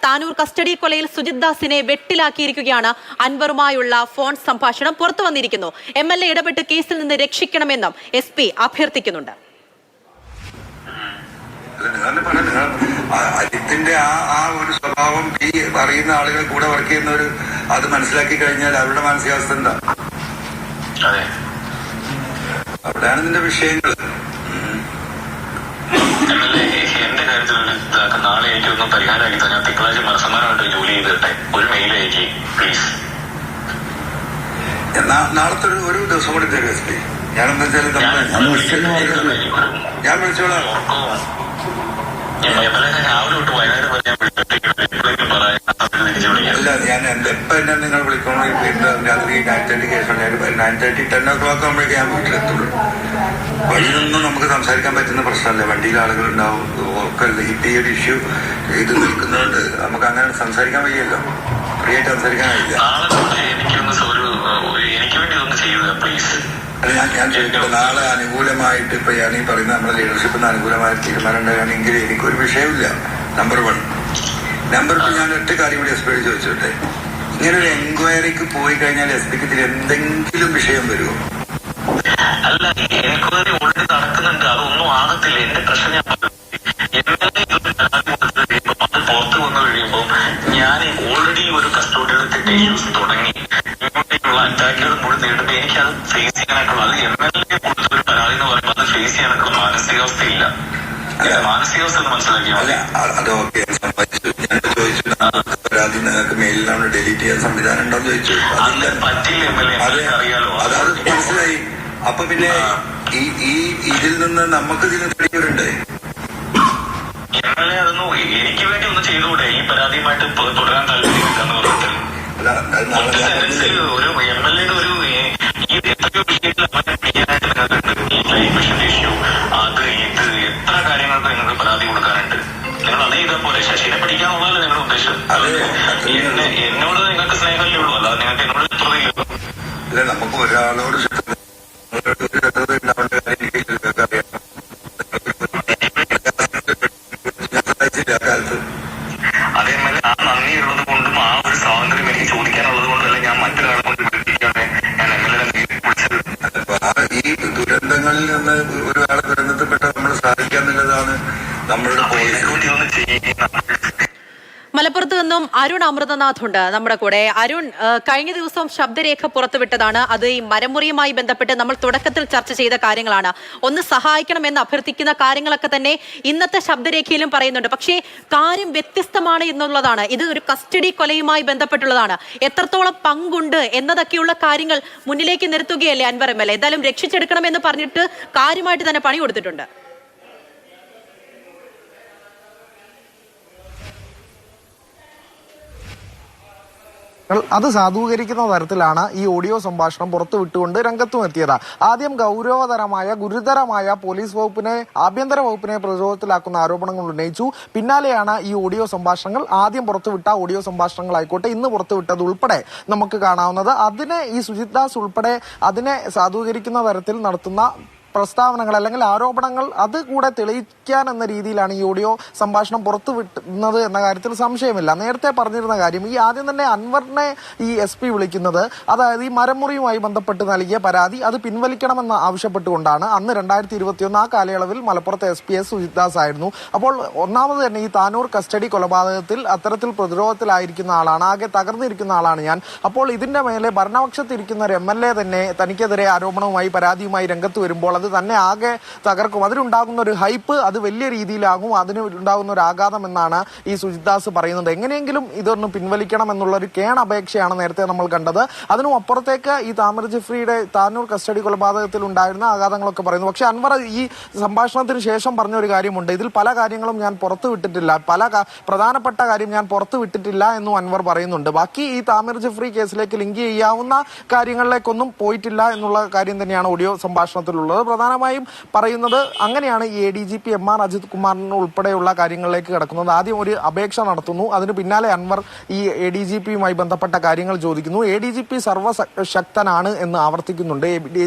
Tanur custody കൊലയിൽ Sujith ദാസിനെ വെട്ടിലാക്കിയിരിക്കുകയാണ്. അൻവറുമായുള്ള phone സംഭാഷണം പുറത്തു വന്നിരിക്കുന്നു. MLA ഇടപെട്ട് കേസിൽ നിന്ന് രക്ഷിക്കണമെന്നും SP അഭ്യർത്ഥിക്കുന്നുണ്ട്. അജിത്തിന്റെ ആ ഒരു സ്വഭാവം ഈ അറിയുന്ന ആളുകൾ കൂടെ വർക്ക് ചെയ്യുന്നവര് അത് മനസ്സിലാക്കി കഴിഞ്ഞാൽ അവരുടെ മാനസികാവസ്ഥ എന്താ? അവിടെയാണ് ഇതിന്റെ വിഷയങ്ങൾ. എന്റെ കാര്യത്തിൽ നാളെ എനിക്ക് ഒന്നും പരിഹാരമാക്കി തന്നെ തിങ്കളാഴ്ച മനസ്സമാനമായിട്ട് ജോലി ചെയ്തിട്ടെ ഒരു മെയിൽ അയക്കി പ്ലീസ്. നാളത്തെ ഒരു ദിവസം കൂടി തരും SP. ഞാനെന്താ വെച്ചാൽ ഞാൻ വിളിച്ചോളാം. രാവിലെ തൊട്ട് വൈകുന്നേരം വരെ അല്ല, ഞാൻ എപ്പോ എന്നെ നിങ്ങൾ വിളിക്കണോ? രാത്രി 9:30 കേസുണ്ട്. 9:30 10 o'clock ആകുമ്പോഴേക്കും ഞാൻ വീട്ടിലെത്തുള്ളൂ. വഴിയിലൊന്നും നമുക്ക് സംസാരിക്കാൻ പറ്റുന്ന പ്രശ്നമല്ല. വണ്ടിയിൽ ആളുകൾ ഉണ്ടാവും ഒക്കെ. ഈ ഒരു ഇഷ്യൂ ഇത് നിൽക്കുന്നതുകൊണ്ട് നമുക്ക് അങ്ങനെ സംസാരിക്കാൻ വയ്യല്ലോ. ഫ്രീ ആയിട്ട് സംസാരിക്കാൻ കഴിയില്ല. അല്ല, ഞാൻ ചോദിക്കട്ടെ, നാളെ അനുകൂലമായിട്ട് ഇപ്പൊ ഞാൻ ഈ പറയുന്ന നമ്മുടെ ലീഡർഷിപ്പിന് അനുകൂലമായ തീരുമാനം ഉണ്ടാകണമെങ്കിൽ എനിക്കൊരു വിഷയമില്ല. നമ്പർ 1. നമ്പർ 2, ഞാൻ ഒറ്റ കാര്യം കൂടി SP ചോദിച്ചോട്ടെ. ഇങ്ങനെ ഒരു എൻക്വയറിക്ക് പോയി കഴിഞ്ഞാൽ SPക്ക് ഇതിൽ എന്തെങ്കിലും വിഷയം വരുമോ? അല്ല, എൻക്വയറി ഓൾറെഡി നടക്കുന്നുണ്ട്. അതൊന്നും ആകത്തില്ല. എന്റെ പ്രശ്നം ഞാൻ പുറത്തു വന്നു കഴിയുമ്പോൾ ഞാൻ ഓൾറെഡി ഒരു കസ്റ്റോഡിയൽ ഇഷ്യൂസ് തുടങ്ങി. ഇങ്ങോട്ടേക്കുള്ള അറ്റാക്കുകൾ മുഴുവൻ നേരിടുമ്പോൾ എനിക്കത് ഫേസ് ചെയ്യാനായിട്ടുള്ള, അത് MLA കൊടുത്തൊരു പരാതി എന്ന് പറയുമ്പോൾ അത് ഫേസ് ചെയ്യാനായിട്ടുള്ള മാനസികാവസ്ഥയില്ല. മാനസികാവസ്ഥ മനസ്സിലാക്കിയാൽ അല്ല, അത് ഓക്കെ, സംഭവിച്ചു. ഞാൻ ചോദിച്ചു പരാതി നിങ്ങൾക്ക് മെയിലിലാണ് ഡിലീറ്റ് ചെയ്യാൻ സംവിധാനം ഉണ്ടോന്ന് ചോദിച്ചു. പറ്റില്ല MLA, അറിയാലോ. അത് മനസ്സിലായി. അപ്പൊ പിന്നെ ഈ ഇതിൽ നിന്ന് നമുക്ക് ഇതിന് തെളിവുണ്ട്. MLA അതൊന്നും എനിക്ക് വേണ്ടി ഒന്ന് ചെയ്തുകൂടെ? ഈ പരാതിയുമായിട്ട് തുടരാൻ താല്പര്യമില്ലെന്ന് പറഞ്ഞിട്ട് ഒരു MLA ഒരു ഈ എത്രയോ വിഷയത്തിൽ ഇഷ്യൂ അത് ഇത് എത്ര കാര്യങ്ങൾക്ക് നിങ്ങൾക്ക് പരാതി കൊടുക്കാനുണ്ട്. നിങ്ങൾ അതേ ഇതേപോലെ ശശിനെ പഠിക്കാനുള്ളതല്ലേ നിങ്ങളുടെ ഉദ്ദേശം? എന്നോട് നിങ്ങൾക്ക് സ്നേഹമല്ലേ ഉള്ളൂ, അല്ലാതെ നിങ്ങൾക്ക് എന്നോട് ശത്രുതയില്ലല്ലോ. അല്ല, നമുക്ക് ഒരാളോട് അതേപോലെ ആ നന്ദി ഉള്ളത് കൊണ്ടും ആ ഒരു സ്വാതന്ത്ര്യം എനിക്ക് ചോദിക്കാനുള്ളത് കൊണ്ടല്ല ഞാൻ മറ്റൊരാളെ കൊണ്ട് വിളിപ്പിക്കാതെ ഞാൻ MLA വിളിച്ചത്. ഈ ദുരന്തങ്ങളിൽ നിന്ന് ഒരാളെ ദുരന്തത്തിൽപ്പെട്ട നമ്മൾ സാധിക്കാന്നുള്ളതാണ് നമ്മളുടെ പോളിസി. ഒന്ന് ചെയ്യുന്ന മലപ്പുറത്ത് നിന്നും അരുൺ അമൃതനാഥ് ഉണ്ട് നമ്മുടെ കൂടെ. അരുൺ, കഴിഞ്ഞ ദിവസം ശബ്ദരേഖ പുറത്തുവിട്ടതാണ്. അത് ഈ മരമുറിയുമായി ബന്ധപ്പെട്ട് നമ്മൾ തുടക്കത്തിൽ ചർച്ച ചെയ്ത കാര്യങ്ങളാണ്. ഒന്ന് സഹായിക്കണമെന്ന് അഭ്യർത്ഥിക്കുന്ന കാര്യങ്ങളൊക്കെ തന്നെ ഇന്നത്തെ ശബ്ദരേഖയിലും പറയുന്നുണ്ട്. പക്ഷേ കാര്യം വ്യത്യസ്തമാണ് എന്നുള്ളതാണ്. ഇത് ഒരു കസ്റ്റഡി കൊലയുമായി ബന്ധപ്പെട്ടുള്ളതാണ്. എത്രത്തോളം പങ്കുണ്ട് എന്നതൊക്കെയുള്ള കാര്യങ്ങൾ മുന്നിലേക്ക് നിർത്തുകയല്ലേ അൻവർ MLA? എന്തായാലും രക്ഷിച്ചെടുക്കണമെന്ന് പറഞ്ഞിട്ട് കാര്യമായിട്ട് തന്നെ പണി കൊടുത്തിട്ടുണ്ട്. അത് സാധൂകരിക്കുന്ന തരത്തിലാണ് ഈ ഓഡിയോ സംഭാഷണം പുറത്തുവിട്ടുകൊണ്ട് രംഗത്തും എത്തിയത്. ആദ്യം ഗൗരവതരമായ ഗുരുതരമായ പോലീസ് വകുപ്പിനെ, ആഭ്യന്തര വകുപ്പിനെ പ്രതിരോധത്തിലാക്കുന്ന ആരോപണങ്ങൾ ഉന്നയിച്ചു. പിന്നാലെയാണ് ഈ ഓഡിയോ സംഭാഷണങ്ങൾ, ആദ്യം പുറത്തുവിട്ട ഓഡിയോ സംഭാഷണങ്ങളായിക്കോട്ടെ ഇന്ന് പുറത്തുവിട്ടത് ഉൾപ്പെടെ നമുക്ക് കാണാവുന്നത്. അതിനെ ഈ സുജിത് ദാസ് ഉൾപ്പെടെ അതിനെ സാധൂകരിക്കുന്ന തരത്തിൽ നടത്തുന്ന പ്രസ്താവനകൾ അല്ലെങ്കിൽ ആരോപണങ്ങൾ അത് കൂടെ തെളിയിക്കാൻ എന്ന രീതിയിലാണ് ഈ ഓഡിയോ സംഭാഷണം പുറത്തുവിട്ടുന്നത് എന്ന കാര്യത്തിൽ സംശയമില്ല. നേരത്തെ പറഞ്ഞിരുന്ന കാര്യം, ഈ ആദ്യം തന്നെ അൻവറിനെ ഈ SP വിളിക്കുന്നത്, അതായത് ഈ മരമുറിയുമായി ബന്ധപ്പെട്ട് നൽകിയ പരാതി അത് പിൻവലിക്കണമെന്ന് ആവശ്യപ്പെട്ടുകൊണ്ടാണ്. അന്ന് 2021 ആ കാലയളവിൽ മലപ്പുറത്തെ SPS സുജിത് ദാസ് ആയിരുന്നു. അപ്പോൾ ഒന്നാമത് തന്നെ ഈ താനൂർ കസ്റ്റഡി കൊലപാതകത്തിൽ അത്തരത്തിൽ പ്രതിരോധത്തിലായിരിക്കുന്ന ആളാണ്, ആകെ തകർന്നിരിക്കുന്ന ആളാണ് ഞാൻ. അപ്പോൾ ഇതിന്റെ മേലെ ഭരണപക്ഷത്തിരിക്കുന്ന ഒരു MLA തന്നെ തനിക്കെതിരെ ആരോപണവുമായി പരാതിയുമായി രംഗത്ത് വരുമ്പോൾ അത് തന്നെ ആകെ തകർക്കും. അതിനുണ്ടാകുന്ന ഒരു ഹൈപ്പ് അത് വലിയ രീതിയിലാകും, അതിന് ഉണ്ടാകുന്ന ഒരു ആഘാതം എന്നാണ് ഈ സുജിത് ദാസ് പറയുന്നത്. എങ്ങനെയെങ്കിലും ഇതൊന്ന് പിൻവലിക്കണം എന്നുള്ള ഒരു അപേക്ഷയാണ് നേരത്തെ നമ്മൾ കണ്ടത്. അതിനും അപ്പുറത്തേക്ക് ഈ താമര ജെഫ്രിയുടെ താനൂർ കസ്റ്റഡി കൊലപാതകത്തിൽ ഉണ്ടായിരുന്ന ആഘാതങ്ങളൊക്കെ പറയുന്നു. പക്ഷെ അൻവർ ഈ സംഭാഷണത്തിന് ശേഷം പറഞ്ഞ ഒരു കാര്യമുണ്ട്, ഇതിൽ പല കാര്യങ്ങളും ഞാൻ പുറത്തു വിട്ടിട്ടില്ല, പല പ്രധാനപ്പെട്ട കാര്യം ഞാൻ പുറത്തു വിട്ടിട്ടില്ല എന്നും അൻവർ പറയുന്നുണ്ട്. ബാക്കി ഈ താമര ജെഫ്രി കേസിലേക്ക് ലിങ്ക് ചെയ്യാവുന്ന കാര്യങ്ങളിലേക്കൊന്നും പോയിട്ടില്ല എന്നുള്ള കാര്യം തന്നെയാണ് ഓഡിയോ സംഭാഷണത്തിലുള്ളത്. പ്രധാനമായും പറയുന്നത് അങ്ങനെയാണ് ഈ ADGP MR അജിത് കുമാറിന് ഉൾപ്പെടെയുള്ള കാര്യങ്ങളിലേക്ക് കിടക്കുന്നത്. ആദ്യം ഒരു അപേക്ഷ നടത്തുന്നു, അതിന് പിന്നാലെ അൻവർ ഈ ADGPയുമായി ബന്ധപ്പെട്ട കാര്യങ്ങൾ ചോദിക്കുന്നു. ADGP സർവശക്തനാണ് എന്ന് ആവർത്തിക്കുന്നുണ്ട്.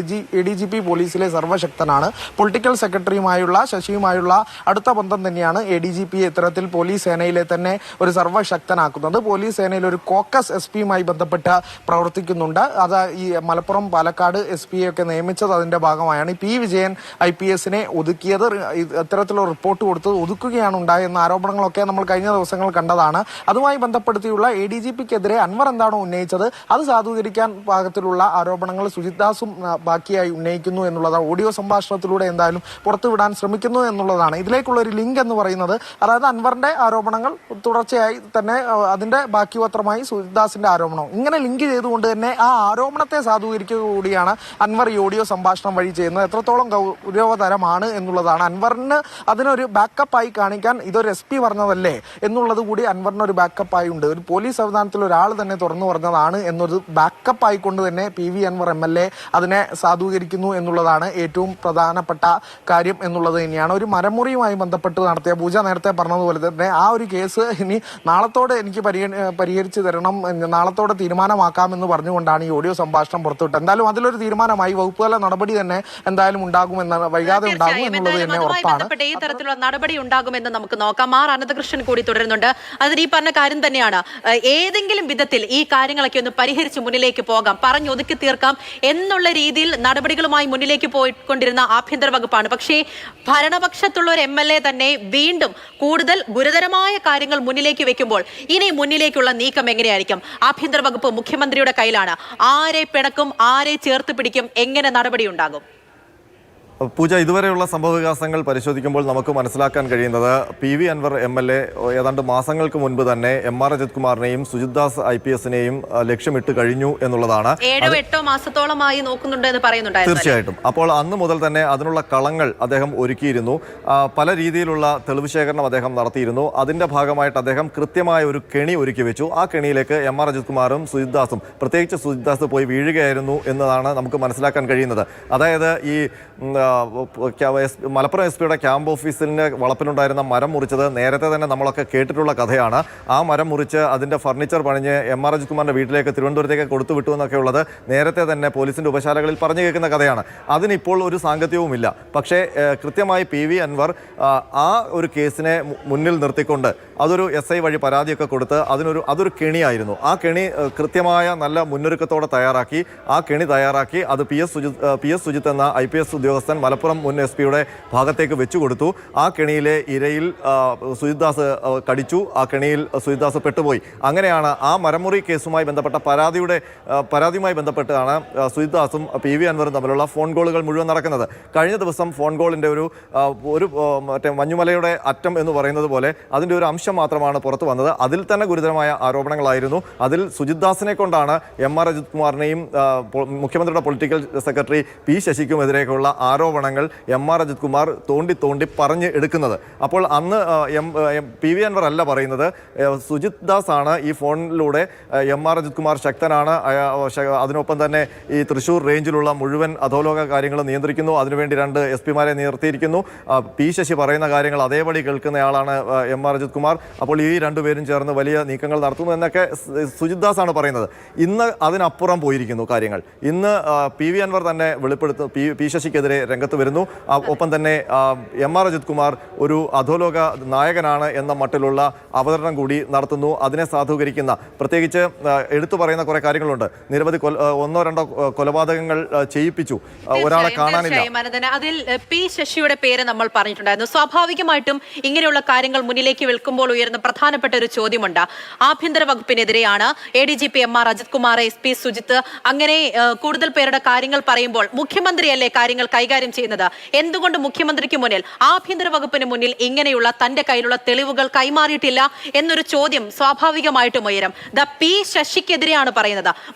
ADGP പോലീസിലെ സർവശക്തനാണ്. പൊളിറ്റിക്കൽ സെക്രട്ടറിയുമായുള്ള ശശിയുമായുള്ള അടുത്ത ബന്ധം തന്നെയാണ് ADGPയെ ഇത്തരത്തിൽ പോലീസ് സേനയിലെ തന്നെ ഒരു സർവശക്തനാക്കുന്നത്. പോലീസ് സേനയിൽ ഒരു കോക്കസ് SP-യുമായി ബന്ധപ്പെട്ട് പ്രവർത്തിക്കുന്നുണ്ട്. അത് ഈ മലപ്പുറം പാലക്കാട് SP-യൊക്കെ നിയമിച്ചത് അതിന്റെ ഭാഗമായാണ്. P. വിജയൻ IPS-നെ ഒതുക്കിയത്, ഇത്തരത്തിലുള്ള റിപ്പോർട്ട് കൊടുത്തത് ഒതുക്കുകയാണ് ഉണ്ടായെന്ന ആരോപണങ്ങളൊക്കെ നമ്മൾ കഴിഞ്ഞ ദിവസങ്ങൾ കണ്ടതാണ്. അതുമായി ബന്ധപ്പെടുത്തിയുള്ള ADGPക്കെതിരെ അൻവർ എന്താണോ ഉന്നയിച്ചത് അത് സാധൂകരിക്കാൻ പാകത്തിലുള്ള ആരോപണങ്ങൾ സുജിത് ദാസും ബാക്കിയായി ഉന്നയിക്കുന്നു എന്നുള്ളതാണ്. ഓഡിയോ സംഭാഷണത്തിലൂടെ എന്തായാലും പുറത്തുവിടാൻ ശ്രമിക്കുന്നു എന്നുള്ളതാണ് ഇതിലേക്കുള്ള ഒരു ലിങ്ക് എന്ന് പറയുന്നത്. അതായത് അൻവറിന്റെ ആരോപണങ്ങൾ തുടർച്ചയായി തന്നെ അതിന്റെ ബാക്കി പത്രമായി സുജിത് ദാസിന്റെ ആരോപണം ഇങ്ങനെ ലിങ്ക് ചെയ്തുകൊണ്ട് തന്നെ ആ ആരോപണത്തെ സാധൂകരിക്കുക കൂടിയാണ് അൻവർ ഈ ഓഡിയോ സംഭാഷണം വഴി ചെയ്യുന്നത്. എത്രത്തോളം ഗൗരവതരമാണ് എന്നുള്ളതാണ്. അൻവറിന് അതിനൊരു ബാക്കപ്പായി കാണിക്കാൻ ഇതൊരു SP പറഞ്ഞതല്ലേ എന്നുള്ളത് കൂടി അൻവറിന് ഒരു ബാക്കപ്പായി ഉണ്ട്. ഒരു പോലീസ് സംവിധാനത്തിൽ ഒരാൾ തന്നെ തുറന്നു പറഞ്ഞതാണ് എന്നൊരു ബാക്കപ്പ് ആയിക്കൊണ്ട് തന്നെ PV അൻവർ MLA അതിനെ സാധൂകരിക്കുന്നു എന്നുള്ളതാണ് ഏറ്റവും പ്രധാനപ്പെട്ട കാര്യം എന്നുള്ളത് തന്നെയാണ്. ഒരു മരമുറിയുമായി ബന്ധപ്പെട്ട് നടത്തിയ പൂജ നേരത്തെ പറഞ്ഞതുപോലെ തന്നെ ആ ഒരു കേസ് ഇനി നാളത്തോടെ എനിക്ക് പരിഹരിച്ചു തരണം, നാളത്തോടെ തീരുമാനമാക്കാമെന്ന് പറഞ്ഞുകൊണ്ടാണ് ഈ ഓഡിയോ സംഭാഷണം പുറത്തുവിട്ടത്. എന്തായാലും അതിലൊരു തീരുമാനമായി വകുപ്പുതല നടപടി തന്നെ എന്തായാലും ഉണ്ടാകുമെന്ന്, വൈകാതെ ഉണ്ടാകും എന്നുള്ളത് തന്നെ ഉറപ്പാണ്. ഈ തരത്തിലുള്ള നടപടി ഉണ്ടാകുമെന്ന് നമുക്ക് നോക്കാം. ആർ അനന്തകൃഷ്ണൻ കൂടി തുടരുന്നുണ്ട്. അതിൽ ഈ പറഞ്ഞ കാര്യം തന്നെയാണ്. ഏതെങ്കിലും വിധത്തിൽ ഈ കാര്യങ്ങളൊക്കെ ഒന്ന് പരിഹരിച്ച് മുന്നിലേക്ക് പോകാം, പറഞ്ഞൊതുക്കി തീർക്കാം എന്നുള്ള രീതിയിൽ നടപടികളുമായി മുന്നിലേക്ക് പോയിക്കൊണ്ടിരുന്ന ആഭ്യന്തര വകുപ്പാണ്. പക്ഷേ ഭരണപക്ഷത്തുള്ള ഒരു MLA തന്നെ വീണ്ടും കൂടുതൽ ഗുരുതരമായ കാര്യങ്ങൾ മുന്നിലേക്ക് വെക്കുമ്പോൾ ഇനി മുന്നിലേക്കുള്ള നീക്കം എങ്ങനെയായിരിക്കും? ആഭ്യന്തര വകുപ്പ് മുഖ്യമന്ത്രിയുടെ കയ്യിലാണ്. ആരെ പിണക്കും, ആരെ ചേർത്ത് പിടിക്കും, എങ്ങനെ നടപടി ഉണ്ടാകും? പൂജ, ഇതുവരെയുള്ള സംഭവവികാസങ്ങൾ പരിശോധിക്കുമ്പോൾ നമുക്ക് മനസ്സിലാക്കാൻ കഴിയുന്നത് PV അൻവർ MLA ഏതാണ്ട് മാസങ്ങൾക്ക് മുൻപ് തന്നെ MR അജിത് കുമാറിനെയും സുജിത് ദാസ് IPS-നെയും ലക്ഷ്യമിട്ട് കഴിഞ്ഞു എന്നുള്ളതാണ്. 7-8 മാസത്തോളമായി നോക്കുന്നുണ്ട് എന്ന് പറയുന്നുണ്ടായിരുന്നു. തീർച്ചയായിട്ടും. അപ്പോൾ അന്ന് മുതൽ തന്നെ അതിനുള്ള കളങ്ങൾ അദ്ദേഹം ഒരുക്കിയിരുന്നു. പല രീതിയിലുള്ള തെളിവ് ശേഖരണം അദ്ദേഹം നടത്തിയിരുന്നു. അതിന്റെ ഭാഗമായിട്ട് അദ്ദേഹം കൃത്യമായ ഒരു കെണി ഒരുക്കി വെച്ചു. ആ കെണിയിലേക്ക് MR അജിത് കുമാറും സുജിത് ദാസും, പ്രത്യേകിച്ച് സുജിത് ദാസ് പോയി വീഴുകയായിരുന്നു എന്നതാണ് നമുക്ക് മനസ്സിലാക്കാൻ കഴിയുന്നത്. അതായത് ഈ മലപ്പുറം SP-യുടെ ക്യാമ്പ് ഓഫീസിന്റെ വളപ്പിലുണ്ടായിരുന്ന മരം മുറിച്ചത് നേരത്തെ തന്നെ നമ്മളൊക്കെ കേട്ടിട്ടുള്ള കഥയാണ്. ആ മരം മുറിച്ച് അതിന്റെ ഫർണിച്ചർ പണിഞ്ഞ് MR അജിത് കുമാറിന്റെ വീട്ടിലേക്ക് തിരുവനന്തപുരത്തേക്ക് കൊടുത്തു വിട്ടു എന്നൊക്കെ ഉള്ളത് നേരത്തെ തന്നെ പോലീസിന്റെ ഉപശാലകളിൽ പറഞ്ഞു കേൾക്കുന്ന കഥയാണ്. അതിനിപ്പോൾ ഒരു സാങ്കത്യവുമില്ല. പക്ഷേ കൃത്യമായി PV അൻവർ ആ ഒരു കേസിനെ മുന്നിൽ നിർത്തിക്കൊണ്ട് അതൊരു SI വഴി പരാതിയൊക്കെ കൊടുത്ത് അതൊരു കെണിയായിരുന്നു. ആ കെണി കൃത്യമായ നല്ല മുന്നൊരുക്കത്തോടെ തയ്യാറാക്കി, ആ കെണി തയ്യാറാക്കി അത് PS സുജിത്ത് എന്ന IPS ഉദ്യോഗസ്ഥൻ മലപ്പുറം മുൻ SP-യുടെ ഭാഗത്തേക്ക് വെച്ചുകൊടുത്തു. ആ കെണിയിലെ ഇരയിൽ സുജിത് ദാസ് കടിച്ചു. ആ കെണിയിൽ സുജിത് ദാസ് പെട്ടുപോയി. അങ്ങനെയാണ് ആ മരമുറി കേസുമായി ബന്ധപ്പെട്ട പരാതിയുമായി ബന്ധപ്പെട്ടാണ് സുജിത് ദാസും PV അൻവറും തമ്മിലുള്ള ഫോൺ കോളുകൾ മുഴുവൻ നടക്കുന്നത്. കഴിഞ്ഞ ദിവസം ഫോൺ കോളിന്റെ ഒരു മറ്റേ മഞ്ഞുമലയുടെ അറ്റം എന്ന് പറയുന്നത് പോലെ അതിന്റെ ഒരു അംശം മാത്രമാണ് പുറത്തു വന്നത്. അതിൽ തന്നെ ഗുരുതരമായ ആരോപണങ്ങളായിരുന്നു. അതിൽ സുജിത് ദാസിനെ കൊണ്ടാണ് MR അജിത് കുമാറിനെയും മുഖ്യമന്ത്രിയുടെ പൊളിറ്റിക്കൽ സെക്രട്ടറി P. ശശിക്കുമെതിരെയുള്ള ആരോപണങ്ങൾ MR അജിത് കുമാർ തോണ്ടി പറഞ്ഞ് എടുക്കുന്നത്. അപ്പോൾ അന്ന് PV അൻവർ അല്ല പറയുന്നത്, സുജിത് ദാസ് ആണ് ഈ ഫോണിലൂടെ MR അജിത് കുമാർ ശക്തനാണ്, അതിനൊപ്പം തന്നെ ഈ തൃശ്ശൂർ റേഞ്ചിലുള്ള മുഴുവൻ അധോലോക കാര്യങ്ങൾ നിയന്ത്രിക്കുന്നു, അതിനുവേണ്ടി 2 SP-മാരെ നിർത്തിയിരിക്കുന്നു, P. ശശി പറയുന്ന കാര്യങ്ങൾ അതേപടി കേൾക്കുന്നയാളാണ് MR അജിത് കുമാർ, അപ്പോൾ ഈ 2 പേരും ചേർന്ന് വലിയ നീക്കങ്ങൾ നടത്തുന്നു എന്നൊക്കെ സുജിത് ദാസ് ആണ് പറയുന്നത്. ഇന്ന് അതിനപ്പുറം പോയിരിക്കുന്നു കാര്യങ്ങൾ. ഇന്ന് PV അൻവർ തന്നെ P. ശശിക്കെതിരെ രംഗത്ത് വരുന്നു. ഒപ്പം തന്നെ MR അജിത് കുമാർ ഒരു അധോലോക നായകനാണ് എന്ന മട്ടിലുള്ള അവതരണം കൂടി നടത്തുന്നു. അതിനെ സാധൂകരിക്കുന്ന, പ്രത്യേകിച്ച് എടുത്തു പറയുന്ന കുറെ കാര്യങ്ങളുണ്ട്. നിരവധി 1-2 കൊലപാതകങ്ങൾ ചെയ്യിപ്പിച്ചു, ഒരാളെ കാണാനില്ല. അതിൽ P. ശശിയുടെ പേര് നമ്മൾ പറഞ്ഞിട്ടുണ്ടായിരുന്നു. സ്വാഭാവികമായിട്ടും ഇങ്ങനെയുള്ള കാര്യങ്ങൾ മുന്നിലേക്ക് വെൽക്കുമ്പോൾ ഉയർന്ന പ്രധാനപ്പെട്ട ഒരു ചോദ്യമുണ്ട്. ആഭ്യന്തര വകുപ്പിനെതിരെയാണ് ADGP MR Ajith Kumar, SP Sujith, അങ്ങനെ കൂടുതൽ പേരുടെ കാര്യങ്ങൾ പറയുമ്പോൾ മുഖ്യമന്ത്രിയല്ലേ കാര്യങ്ങൾ കൈകാര്യം ചെയ്യുന്നത്? എന്തുകൊണ്ട് മുഖ്യമന്ത്രിക്ക് മുന്നിൽ, ആഭ്യന്തര വകുപ്പിന് മുന്നിൽ ഇങ്ങനെയുള്ള തന്റെ കയ്യിലുള്ള തെളിവുകൾ കൈമാറിയിട്ടില്ല എന്നൊരു ചോദ്യം സ്വാഭാവികമായിട്ടും ഉയരും. P. ശശിക്കെതിരെയാണ് പറയുന്നത്.